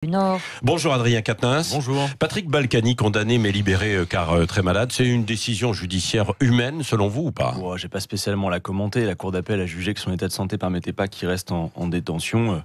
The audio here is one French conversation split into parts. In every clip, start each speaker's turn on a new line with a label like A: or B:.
A: Nord.
B: Bonjour Adrien Quatennens.
C: Bonjour.
B: Patrick Balkany, condamné mais libéré car très malade, c'est une décision judiciaire humaine selon vous ou pas?
C: J'ai pas spécialement à la commenter. La Cour d'appel a jugé que son état de santé permettait pas qu'il reste en détention.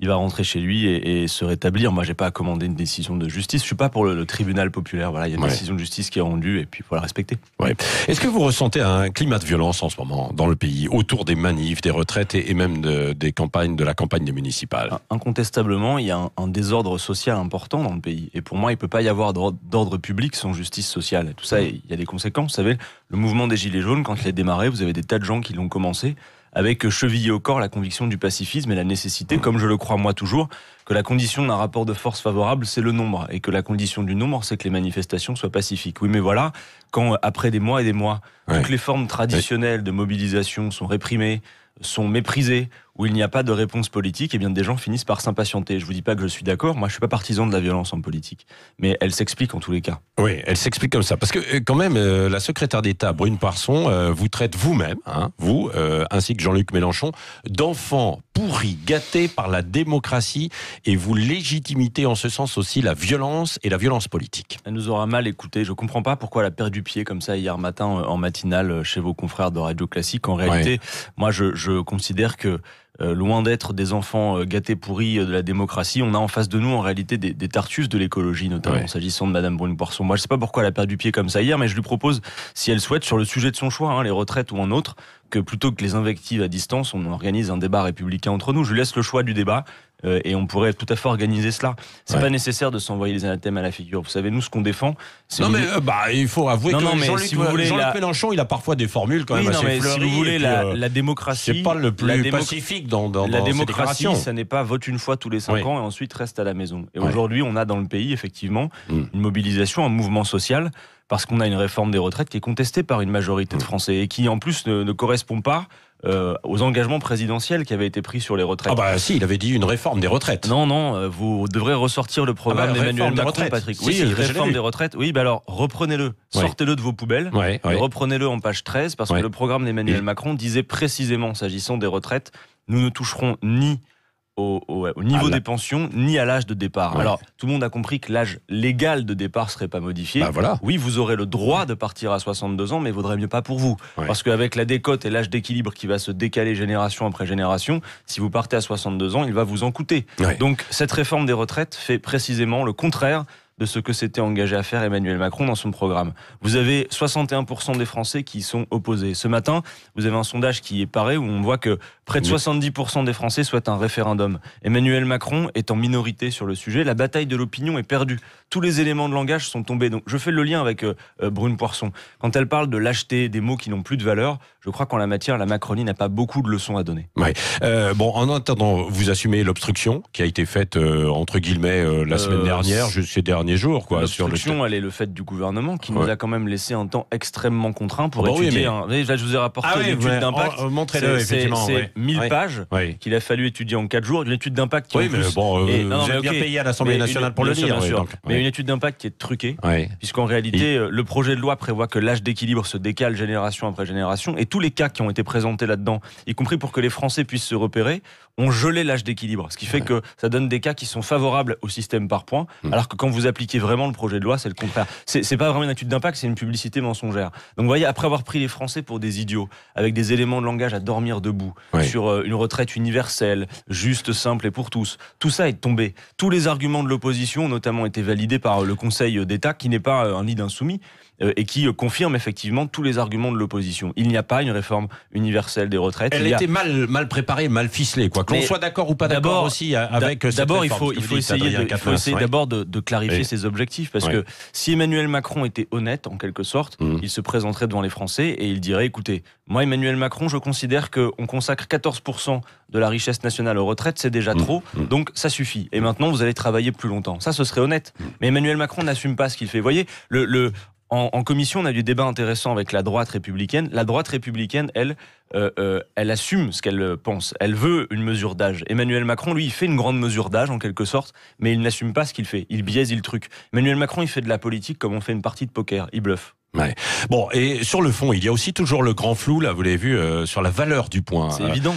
C: Il va rentrer chez lui et se rétablir. Moi, j'ai pas à commander une décision de justice. Je suis pas pour le tribunal populaire. Voilà, il y a une décision de justice qui est rendue et puis il faut la respecter.
B: Ouais. Est-ce que vous ressentez un climat de violence en ce moment dans le pays, autour des manifs, des retraites et même de la campagne des municipales?
C: Incontestablement, il y a un désordre social important dans le pays. Et pour moi, il peut pas y avoir d'ordre public sans justice sociale. Tout ça, il y a des conséquences. Vous savez, le mouvement des Gilets jaunes, quand il a démarré, vous avez des tas de gens qui l'ont commencé avec chevillé au corps la conviction du pacifisme et la nécessité, comme je le crois moi toujours, que la condition d'un rapport de force favorable, c'est le nombre, et que la condition du nombre, c'est que les manifestations soient pacifiques. Oui, mais voilà, quand après des mois et des mois, toutes les formes traditionnelles de mobilisation sont réprimées, sont méprisées, où il n'y a pas de réponse politique, et bien des gens finissent par s'impatienter. Je vous dis pas que je suis d'accord, moi je suis pas partisan de la violence en politique, mais elle s'explique en tous les cas.
B: Oui, elle s'explique comme ça, parce que quand même, la secrétaire d'État Brune Poirson vous traite vous-même, vous, ainsi que Jean-Luc Mélenchon, d'enfants pourris, gâtés par la démocratie, et vous légitimez en ce sens aussi la violence et la violence politique.
C: Elle nous aura mal écouté. Je comprends pas pourquoi elle a perdu pied comme ça hier matin en matinale chez vos confrères de Radio Classique. En réalité, moi je considère que loin d'être des enfants gâtés pourris de la démocratie, on a en face de nous en réalité des Tartuffes de l'écologie, notamment s'agissant de Madame Brune Poirson. Moi je sais pas pourquoi elle a perdu pied comme ça hier, mais je lui propose, si elle souhaite, sur le sujet de son choix, les retraites ou un autre, que plutôt que les invectives à distance, on organise un débat républicain entre nous. Je lui laisse le choix du débat. Et on pourrait tout à fait organiser cela. C'est pas nécessaire de s'envoyer les anathèmes à la figure. Vous savez, nous, ce qu'on défend, c'est...
B: Non, mais il faut avouer que Jean-Luc Mélenchon, il a parfois des formules quand même assez fleuries.
C: Si vous voulez, la démocratie...
B: C'est pas le plus pacifique dans
C: la
B: ces
C: démocratie,
B: déclarations.
C: ça n'est pas vote une fois tous les 5 ans et ensuite reste à la maison. Et aujourd'hui, on a dans le pays, effectivement, une mobilisation, un mouvement social, parce qu'on a une réforme des retraites qui est contestée par une majorité de Français et qui, en plus, ne correspond pas aux engagements présidentiels qui avaient été pris sur les retraites.
B: Ah bah si, il avait dit une réforme des retraites.
C: Non, vous devrez ressortir le programme d'Emmanuel Macron, Patrick. Oui, réforme des retraites. Oui, alors reprenez-le, sortez-le de vos poubelles, et reprenez-le en page 13, parce que le programme d'Emmanuel Macron disait précisément, s'agissant des retraites, nous ne toucherons ni au niveau des pensions, ni à l'âge de départ. Alors, tout le monde a compris que l'âge légal de départ serait pas modifié. Oui, vous aurez le droit de partir à 62 ans, mais il vaudrait mieux pas pour vous. Parce qu'avec la décote et l'âge d'équilibre qui va se décaler génération après génération, si vous partez à 62 ans, il va vous en coûter. Donc, cette réforme des retraites fait précisément le contraire de ce que s'était engagé à faire Emmanuel Macron dans son programme. Vous avez 61% des Français qui sont opposés. Ce matin, vous avez un sondage qui est pareil où on voit que près de 70% des Français souhaitent un référendum. Emmanuel Macron est en minorité sur le sujet. La bataille de l'opinion est perdue. Tous les éléments de langage sont tombés. Donc, je fais le lien avec Brune Poirson. Quand elle parle de lâcheté, des mots qui n'ont plus de valeur, je crois qu'en la matière, la Macronie n'a pas beaucoup de leçons à donner.
B: En attendant, vous assumez l'obstruction qui a été faite, entre guillemets, la semaine dernière, ces derniers jours.
C: L'obstruction, elle est le fait du gouvernement qui nous a quand même laissé un temps extrêmement contraint pour étudier. Là, je vous ai rapporté une étude d'impact.
B: Montrez-le, effectivement.
C: C'est 1000 pages qu'il a fallu étudier en 4 jours. Une étude d'impact qui
B: vous êtes bien payé à l'Assemblée nationale pour le lire.
C: Mais une étude d'impact qui est truquée, puisqu'en réalité, le projet de loi prévoit que l'âge d'équilibre se décale génération après génération, et tous les cas qui ont été présentés là-dedans, y compris pour que les Français puissent se repérer, ont gelé l'âge d'équilibre. Ce qui fait que ça donne des cas qui sont favorables au système par points, alors que quand vous appliquez vraiment le projet de loi, c'est le contraire. C'est pas vraiment une étude d'impact, c'est une publicité mensongère. Donc vous voyez, après avoir pris les Français pour des idiots, avec des éléments de langage à dormir debout, sur une retraite universelle, juste, simple et pour tous, tout ça est tombé. Tous les arguments de l'opposition ont notamment été validés par le Conseil d'État, qui n'est pas un nid d'insoumis, et qui confirme effectivement tous les arguments de l'opposition. Il n'y a pas une réforme universelle des retraites.
B: Elle était mal préparée, mal ficelée, quoi. Qu'on soit d'accord ou pas d'accord aussi avec cette réforme.
C: D'abord, il faut essayer d'abord de clarifier ses objectifs, parce que si Emmanuel Macron était honnête, en quelque sorte, il se présenterait devant les Français et il dirait, écoutez, moi, Emmanuel Macron, je considère qu'on consacre 14% de la richesse nationale aux retraites, c'est déjà trop, donc ça suffit. Et maintenant, vous allez travailler plus longtemps. Ça, ce serait honnête. Mais Emmanuel Macron n'assume pas ce qu'il fait. Vous voyez, en commission, on a eu des débats intéressants avec la droite républicaine. La droite républicaine, elle assume ce qu'elle pense. Elle veut une mesure d'âge. Emmanuel Macron, lui, il fait une grande mesure d'âge, en quelque sorte, mais il n'assume pas ce qu'il fait. Il biaise le truc. Emmanuel Macron, il fait de la politique comme on fait une partie de poker. Il bluffe.
B: Ouais. Bon, et sur le fond, il y a aussi toujours le grand flou, là, vous l'avez vu, sur la valeur du point.
C: C'est évident.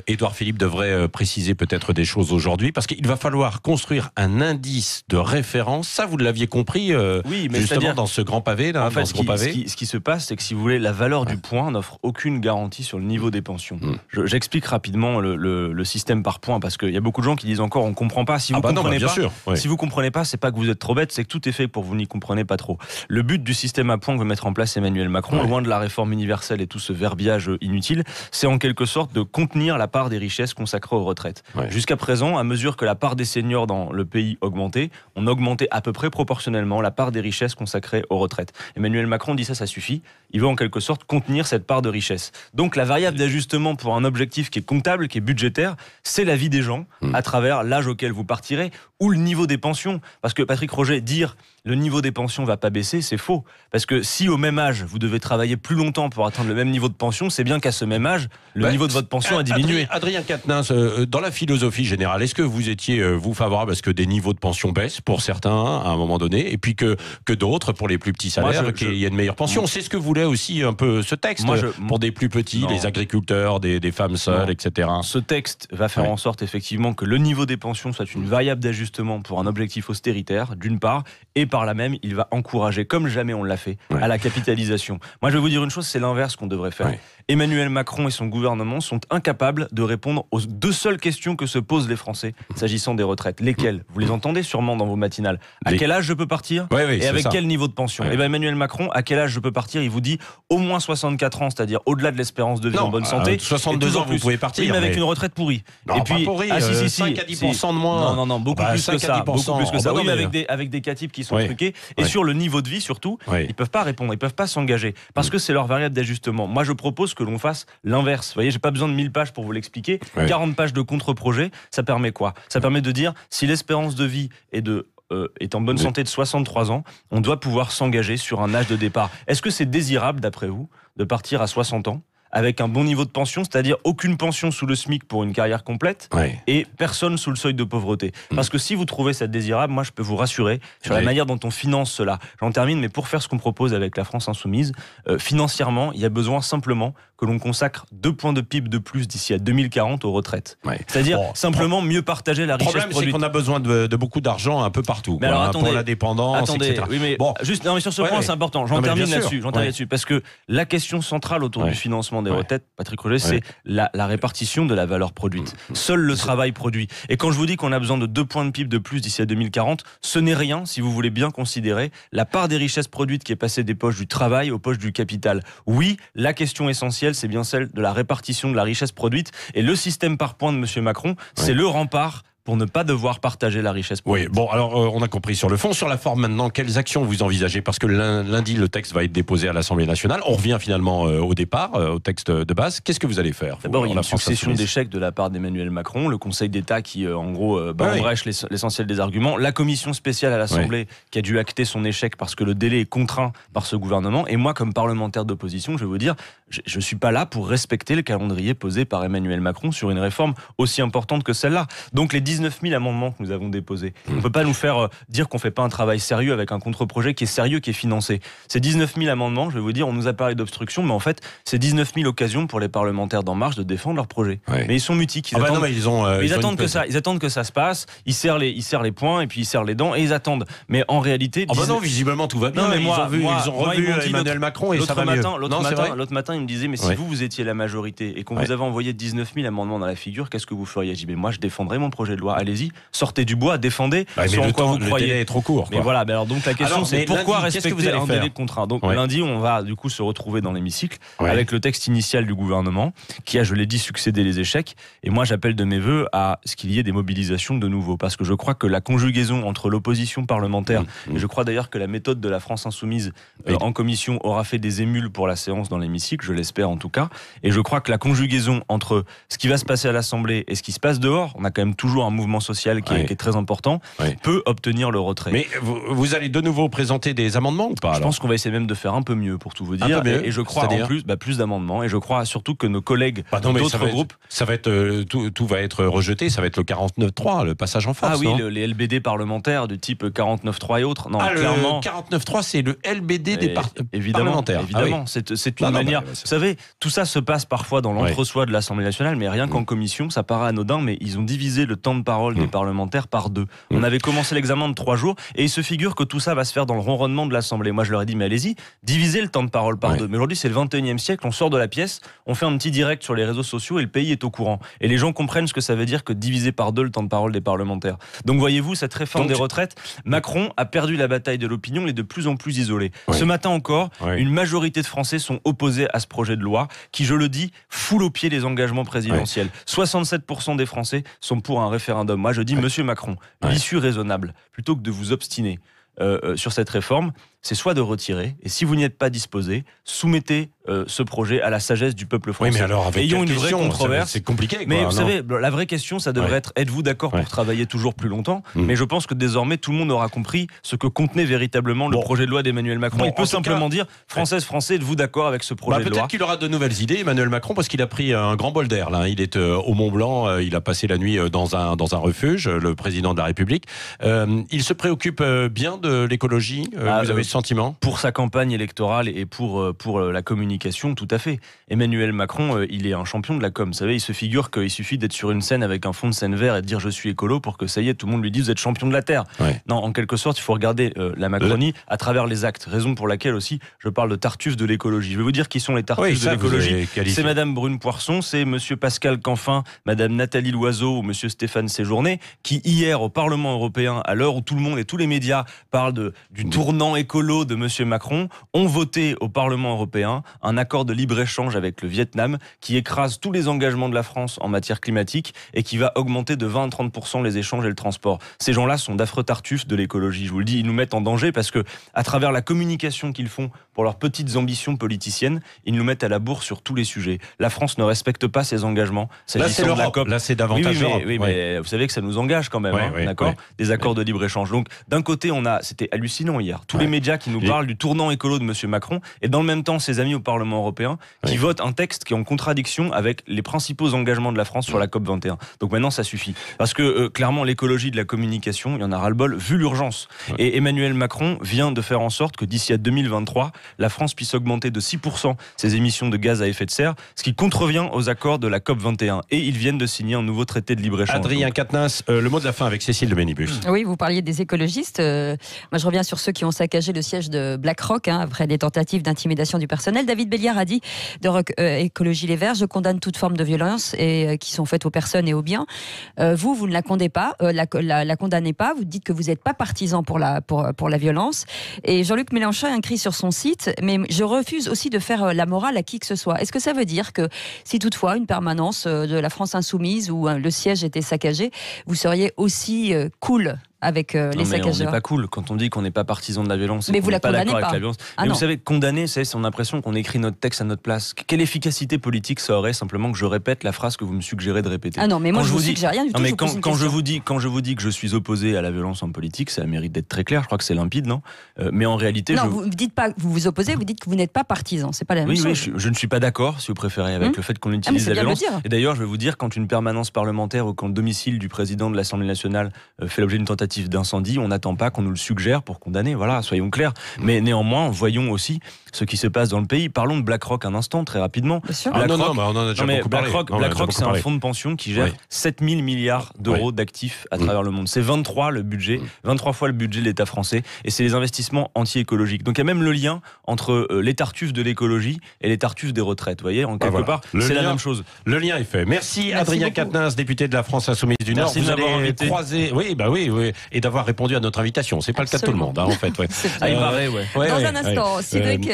B: Édouard Philippe devrait préciser peut-être des choses aujourd'hui, parce qu'il va falloir construire un indice de référence. Ça, vous l'aviez compris,
C: oui, mais
B: justement, dans ce grand pavé, là,
C: en fait,
B: dans ce gros pavé.
C: Ce qui se passe, c'est que si vous voulez, la valeur du point n'offre aucune garantie sur le niveau des pensions. J'explique rapidement le système par points, parce qu'il y a beaucoup de gens qui disent encore, on ne comprend pas. Si vous comprenez pas, si vous comprenez pas, c'est pas que vous êtes trop bête, c'est que tout est fait pour que vous n'y comprenez pas trop. Le but du système à points que veut mettre en place Emmanuel Macron, loin de la réforme universelle et tout ce verbiage inutile, c'est en quelque sorte de contenir la part des richesses consacrées aux retraites. Jusqu'à présent, à mesure que la part des seniors dans le pays augmentait, on augmentait à peu près proportionnellement la part des richesses consacrées aux retraites. Emmanuel Macron dit ça suffit. Il veut en quelque sorte contenir cette part de richesse. Donc la variable d'ajustement pour un objectif qui est comptable, qui est budgétaire, c'est la vie des gens à travers l'âge auquel vous partirez ou le niveau des pensions. Parce que Patrick Roget, dire le niveau des pensions va pas baisser, c'est faux. Parce que si au même âge, vous devez travailler plus longtemps pour atteindre le même niveau de pension, c'est bien qu'à ce même âge, le niveau de votre pension a diminué.
B: Adrien Quatennens, dans la philosophie générale, est-ce que vous étiez, vous, favorable à ce que des niveaux de pension baissent pour certains à un moment donné, et puis que d'autres, pour les plus petits salaires, qu'il y ait une meilleure pension? C'est ce que voulait aussi un peu ce texte, pour des plus petits, les agriculteurs, des femmes seules, etc.
C: Ce texte va faire en sorte effectivement que le niveau des pensions soit une variable d'ajustement pour un objectif austéritaire, d'une part, et par là même, il va encourager, comme jamais on l'a fait, à la capitalisation. Moi, je vais vous dire une chose, c'est l'inverse qu'on devrait faire. Emmanuel Macron et son gouvernement sont incapables de répondre aux deux seules questions que se posent les Français s'agissant des retraites. Lesquelles? Vous les entendez sûrement dans vos matinales. À quel âge je peux partir? Et avec quel niveau de pension? Et bien Emmanuel Macron, à quel âge je peux partir? Il vous dit au moins 64 ans, c'est-à-dire au-delà de l'espérance de vie en bonne santé.
B: 62 ans, vous pouvez partir.
C: Oui, mais avec une retraite pourrie.
B: Non, et puis, pas pourrie, 5 à 10% de moins.
C: Non, beaucoup plus que ça. Beaucoup plus que ça. Oui, mais avec des cas types qui sont truqués. Et sur le niveau de vie, surtout, ils peuvent pas répondre, ils peuvent pas s'engager. Parce que c'est leur variable d'ajustement. Moi, je propose que l'on fasse l'inverse. Vous voyez, j'ai pas besoin de 1000 pages pour vous l'expliquer. 40 pages de contre-projet, ça permet quoi? Ça permet de dire, si l'espérance de vie est en bonne santé de 63 ans, on doit pouvoir s'engager sur un âge de départ. Est-ce que c'est désirable, d'après vous, de partir à 60 ans avec un bon niveau de pension, c'est-à-dire aucune pension sous le SMIC pour une carrière complète et personne sous le seuil de pauvreté? Parce que si vous trouvez ça désirable, moi je peux vous rassurer sur la manière dont on finance cela. J'en termine, mais pour faire ce qu'on propose avec la France Insoumise, financièrement, il y a besoin simplement que l'on consacre 2 points de PIB de plus d'ici à 2040 aux retraites. C'est-à-dire simplement mieux partager la richesse produite.
B: Le problème, c'est qu'on a besoin de beaucoup d'argent un peu partout.
C: Mais alors, attendez,
B: pour la dépendance, etc.
C: Oui, mais mais sur ce point, c'est important. J'en termine là-dessus. Parce que la question centrale autour du financement des retraites, Patrick Roget, c'est la répartition de la valeur produite. Seul le travail produit. Et quand je vous dis qu'on a besoin de 2 points de PIB de plus d'ici à 2040, ce n'est rien si vous voulez bien considérer la part des richesses produites qui est passée des poches du travail aux poches du capital. Oui, la question essentielle, c'est bien celle de la répartition de la richesse produite. Et le système par points de M. Macron, c'est le rempart pour ne pas devoir partager la richesse produite.
B: Oui, bon, alors on a compris sur le fond. Sur la forme maintenant, quelles actions vous envisagez? Parce que lundi, le texte va être déposé à l'Assemblée nationale. On revient finalement au départ, au texte de base. Qu'est-ce que vous allez faire?
C: D'abord, il y a une succession d'échecs de la part d'Emmanuel Macron. Le Conseil d'État qui, en gros, embrèche l'essentiel des arguments. La commission spéciale à l'Assemblée qui a dû acter son échec parce que le délai est contraint par ce gouvernement. Et moi, comme parlementaire d'opposition, je vais vous dire, je ne suis pas là pour respecter le calendrier posé par Emmanuel Macron sur une réforme aussi importante que celle-là. Donc les 19 000 amendements que nous avons déposés. On ne peut pas nous faire dire qu'on ne fait pas un travail sérieux avec un contre-projet qui est sérieux, qui est financé. Ces 19 000 amendements, je vais vous dire, on nous a parlé d'obstruction, mais en fait, c'est 19 000 occasions pour les parlementaires d'En Marche de défendre leur projet. Mais ils sont mutiques. Ils attendent que ça se passe, ils serrent les poings et puis ils serrent les dents et ils attendent. Mais en réalité...
B: non, visiblement tout va bien.
C: Non, mais
B: ils ont revu Emmanuel Macron et ça va mieux.
C: L'autre matin, il me disait, mais si vous étiez la majorité et qu'on vous avait envoyé 19 000 amendements dans la figure, qu'est-ce que vous feriez? J'ai dit, moi je défendrais mon projet de loi. Allez-y, sortez du bois, défendez sur en quoi vous croyez.
B: Le délai est trop court.
C: Mais voilà, alors donc la question c'est pourquoi respecter un délai contraint. Donc lundi, on va du coup se retrouver dans l'hémicycle avec le texte initial du gouvernement qui a, je l'ai dit, succédé les échecs. Et moi, j'appelle de mes vœux à ce qu'il y ait des mobilisations de nouveau, parce que je crois que la conjugaison entre l'opposition parlementaire, et je crois d'ailleurs que la méthode de la France Insoumise en commission aura fait des émules pour la séance dans l'hémicycle, je l'espère en tout cas. Et je crois que la conjugaison entre ce qui va se passer à l'Assemblée et ce qui se passe dehors, on a quand même toujours un mouvement social qui est très important, peut obtenir le retrait.
B: Mais vous allez de nouveau présenter des amendements ou pas?
C: Je pense qu'on va essayer même de faire un peu mieux, pour tout vous dire. Et je crois en plus d'amendements. Et je crois surtout que nos collègues d'autres groupes...
B: Ça va être, tout va être rejeté, ça va être le 49.3, le passage en force.
C: Ah oui, les LBD parlementaires du type 49.3 et autres. Non,
B: clairement. Le 49.3, c'est le LBD des parlementaires.
C: Évidemment, c'est une manière... Vous savez, tout ça se passe parfois dans l'entre-soi de l'Assemblée nationale, mais rien qu'en commission, ça paraît anodin, mais ils ont divisé le temps de parole des parlementaires par 2. On avait commencé l'examen de 3 jours, et il se figure que tout ça va se faire dans le ronronnement de l'Assemblée. Moi, je leur ai dit, mais allez-y, divisez le temps de parole par 2. Mais aujourd'hui, c'est le 21e siècle, on sort de la pièce, on fait un petit direct sur les réseaux sociaux, et le pays est au courant. Et les gens comprennent ce que ça veut dire que diviser par 2 le temps de parole des parlementaires. Donc voyez-vous, cette réforme des retraites, Macron a perdu la bataille de l'opinion, il est de plus en plus isolé. Ce matin encore, une majorité de Français sont opposés à ce projet de loi qui, je le dis, foule aux pieds les engagements présidentiels. 67% des Français sont pour un référendum. Moi, je dis, Monsieur Macron, l'issue raisonnable, plutôt que de vous obstiner sur cette réforme, c'est soit de retirer, et si vous n'y êtes pas disposé, soumettez ce projet à la sagesse du peuple français.
B: Oui, mais alors, avec
C: ayons une vraie controverse.
B: C'est compliqué, quoi.
C: Mais vous savez, la vraie question, ça devrait être, êtes-vous d'accord pour travailler toujours plus longtemps? Mais je pense que désormais, tout le monde aura compris ce que contenait véritablement le projet de loi d'Emmanuel Macron. Il peut simplement dire, Françaises, Français, êtes-vous d'accord avec ce projet de loi?
B: Peut-être qu'il aura de nouvelles idées, Emmanuel Macron, parce qu'il a pris un grand bol d'air, là. Il est au Mont-Blanc, il a passé la nuit dans un refuge, le président de la République. Il se préoccupe bien de l'écologie, vous avez ce sentiment?
C: Pour sa campagne électorale et pour la communication, tout à fait. Emmanuel Macron, il est un champion de la com. Vous savez, il se figure qu'il suffit d'être sur une scène avec un fond de scène vert et de dire je suis écolo pour que ça y est, tout le monde lui dise vous êtes champion de la Terre. Non, en quelque sorte, il faut regarder la Macronie à travers les actes. Raison pour laquelle aussi je parle de Tartuffe de l'écologie. Je vais vous dire qui sont les Tartuffes de l'écologie. C'est Madame Brune Poirson, c'est Monsieur Pascal Canfin, Madame Nathalie Loiseau ou Monsieur Stéphane Séjourné, qui hier au Parlement européen, à l'heure où tout le monde et tous les médias parlent du tournant écolo de Monsieur Macron, ont voté au Parlement européen un accord de libre-échange avec le Vietnam qui écrase tous les engagements de la France en matière climatique et qui va augmenter de 20 à 30% les échanges et le transport. Ces gens-là sont d'affreux Tartuffes de l'écologie. Je vous le dis, ils nous mettent en danger parce que, à travers la communication qu'ils font pour leurs petites ambitions politiciennes, ils nous mettent à la bourre sur tous les sujets. La France ne respecte pas ses engagements.
B: Là, c'est l'Europe. Là, c'est davantage l'Europe.
C: Oui, mais vous savez que ça nous engage quand même, d'accord ? Des accords de libre-échange. Donc, d'un côté, c'était hallucinant hier. Tous les médias qui nous parlent du tournant écolo de Monsieur Macron, et dans le même temps, ses amis au Parlement européen qui votent un texte qui est en contradiction avec les principaux engagements de la France sur la COP21. Donc maintenant, ça suffit. Parce que clairement, l'écologie de la communication, il y en a ras-le-bol, vu l'urgence. Et Emmanuel Macron vient de faire en sorte que d'ici à 2023, la France puisse augmenter de 6% ses émissions de gaz à effet de serre, ce qui contrevient aux accords de la COP21. Et ils viennent de signer un nouveau traité de libre-échange.
B: Adrien Quatennens, le mot de la fin avec Cécile de Bénibus.
A: Oui, vous parliez des écologistes. Moi, je reviens sur ceux qui ont saccagé le siège de BlackRock après des tentatives d'intimidation du personnel. David Béliard a dit de Écologie Les Verts, je condamne toute forme de violence qui sont faites aux personnes et aux biens. Vous ne la condamnez pas, la condamnez pas. Vous dites que vous n'êtes pas partisan pour la violence. Et Jean-Luc Mélenchon a écrit sur son site, mais je refuse aussi de faire la morale à qui que ce soit. Est-ce que ça veut dire que si toutefois une permanence de la France insoumise où le siège était saccagé, vous seriez aussi cool avec les saccageurs?
C: On n'est pas cool quand on dit qu'on n'est pas partisan de la violence.
A: Mais vous la condamnez pas.
C: Avec la violence. Mais vous savez, condamner, c'est son impression qu'on écrit notre texte à notre place. Quelle efficacité politique ça aurait simplement que je répète la phrase que vous me suggérez de répéter?
A: Ah non, mais moi je vous suggère rien du tout.
C: Mais quand je vous dis que je suis opposé à la violence en politique, ça mérite d'être très clair. Je crois que c'est limpide, non? Mais en réalité,
A: vous ne dites pas que vous vous opposez, vous dites que vous n'êtes pas partisan. C'est pas la même chose.
C: Oui, je ne suis pas d'accord, si vous préférez, avec le fait qu'on utilise la violence. Et d'ailleurs, je vais vous dire, quand une permanence parlementaire ou quand le domicile du président de l'Assemblée nationale fait l'objet d'une tentative d'incendie, on n'attend pas qu'on nous le suggère pour condamner, voilà, soyons clairs. Mais néanmoins, voyons aussi ce qui se passe dans le pays. Parlons de BlackRock un instant, très rapidement.
B: BlackRock, on en a déjà beaucoup parlé.
C: BlackRock, c'est un fonds de pension qui gère 7 000 milliards d'euros d'actifs à travers le monde. C'est 23 fois le budget de l'État français, et c'est les investissements anti-écologiques. Donc il y a même le lien entre les Tartuffes de l'écologie et les Tartuffes des retraites. Vous voyez, en quelque part, c'est la même chose.
B: Le lien est fait. Merci Adrien Quatennens, député de la France Insoumise du Nord.
C: Merci de m'avoir invité.
B: Oui, et d'avoir répondu à notre invitation. C'est pas le cas de tout le monde, en fait.
C: Il paraît,
A: Dans un instant, Cédric.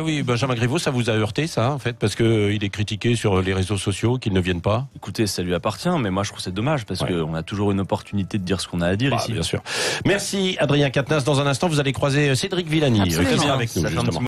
B: Oui, Benjamin Griveaux, ça vous a heurté, ça, en fait, parce qu'il est critiqué sur les réseaux sociaux, qu'il ne vienne pas?
C: Écoutez, ça lui appartient, mais moi je trouve c'est dommage, parce qu'on a toujours une opportunité de dire ce qu'on a à dire ici.
B: Bien sûr. Merci Adrien Quatennens. Dans un instant, vous allez croiser Cédric Villani, qui sera avec nous, justement.